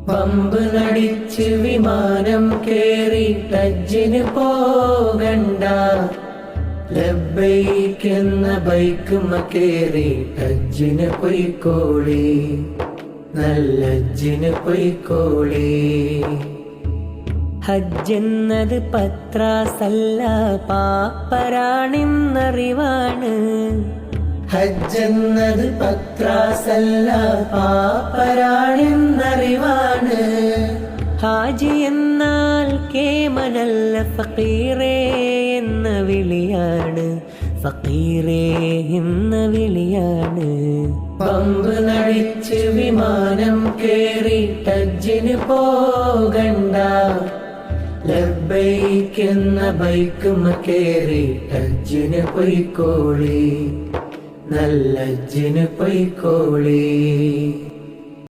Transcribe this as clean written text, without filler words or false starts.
Pump നടിച്ച് വിമാനം കേറി ഹജ്ജിന് പോകണ്ട, ലബ്ബൈക്കെന്ന ബൈക്കുമ്മ കേറി ഹജ്ജിന് പൊയ്ക്കോളി, നല്ല ഹജ്ജിന് പൊയ്ക്കോളി. ഹജ്ജെന്നത് പത്രാസല്ല പാപ്പരാണെന്നറിവാണ്. ഹജ്ജെന്നത് പത്രാസല്ല പാപ്പരാണെന്നറിവാണ്. ഹാജി എന്നാൽ കേമനല്ല ഫക്കീറേ എന്ന വിളിയാണ്, ഫക്കീറേ എന്ന വിളിയാണ്. പമ്പ് നടിച്ച് വിമാനം കേറി ഹജ്ജിന് പോകണ്ട, ലബ്ബൈക്കെന്ന ബൈക്കുമ്മ കേറി ഹജ്ജിന് പൊയ്ക്കോളി, നല്ല ഹജ്ജിന് പൊയ്ക്കോളി.